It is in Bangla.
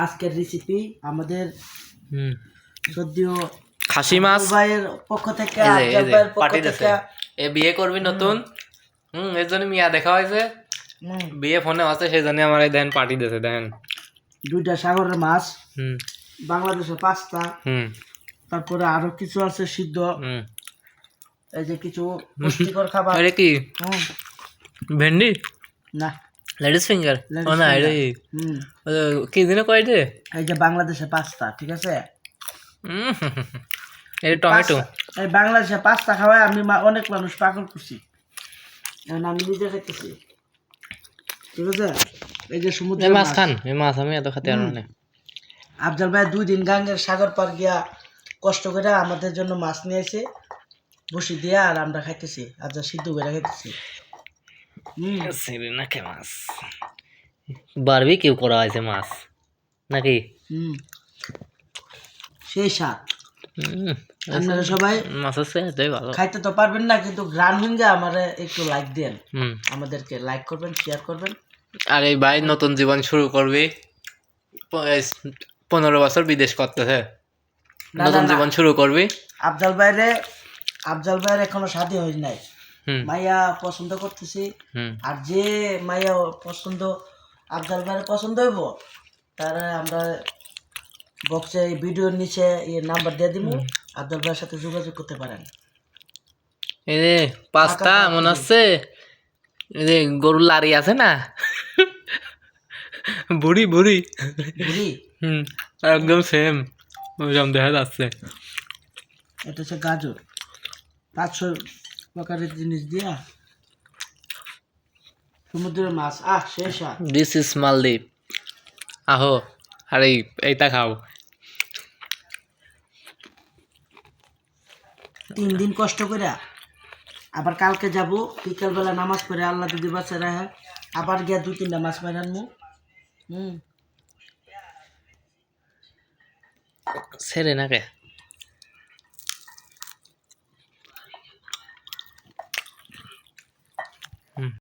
আজকের রেসিপি আমাদের যদিও খাসি মাছ ভাইয়ের পক্ষ থেকে পার্টি দিয়েছে এ বিয়ে করবি নতুন এর জন্য মিয়া দেখা হয়েছে বিয়ে ফোনে আছে সেই জন্য আমার দেন পার্টি দিয়েছে দেন 2টা সাগরের মাছ বাংলাদেশের 5টা তারপরে আরো কিছু আছে সিদ্ধ এই যে কিছু পুষ্টিকর খাবার আরে কি ভেন্ডি না লেডিস ফিঙ্গার ও না রে কি দিনে কয় রে এই যে বাংলাদেশে 5টা ঠিক আছে এই টমেটো এই বাংলাদেশে 5টা খাওয়ায় আমি অনেক মানুষ পাগল করছি এখন আমি নিজে খাইতেছি ঠিক আছে এই যে সমুদ্রের মাছ খান এই মাছ আমি এত খেতে পারবো না আফজাল ভাই 2 দিন গাঙ্গের সাগর পার গিয়া কষ্ট করে আমাদের জন্য মাছ নিয়ে এসে বসি দিয়া আর আমরা খাইতেছি আফজাল সিদ্ধ করে খাইতেছি না কে মাছ বারবিকিউ করা হয়েছে মাছ নাকি সেই স্বাদ আপনারা সবাই মাছ আছে এটাই ভালো খাইতে তো পারবেন না কিন্তু গ্রাম হিঙ্গা আমারে একটু লাইক দেন আমাদেরকে লাইক করবেন শেয়ার করবেন আর এই ভাই নতুন জীবন শুরু করবি 15 বছর বিদেশ করতেছে নতুন জীবন শুরু করবি আফজাল ভাইয়ের এখনো শাদী হয় নাই মাইয়া পছন্দ করতেছি আর যে মাইয়া পছন্দ আফজাল ভাইয়ের পছন্দ হইব তারা আমরা বক্সে ভিডিওর নিচে নাম্বার দিয়ে দিব আফজাল ভাইয়ের সাথে যোগাযোগ করতে পারেন এই যে 5টা মনে হচ্ছে এই যে গরুর লারি আছে না বুড়ি বুড়ি বুড়ি একদম সেম ওইরকম দেখা যাচ্ছে এটা হচ্ছে গাজর 500 প্রকারের জিনিস দিয়া সমুদ্রের মাছ শেষ দিস ইজ মালদ্বীপ আহো আর এইটা খাও 3 দিন কষ্ট করে আবার কালকে যাব বিকালবেলা নামাজ পড়ে আল্লাহ যদি বাঁচে রাখে আবার গিয়া 2-3টা মাছ মার আনবো সেরে না কে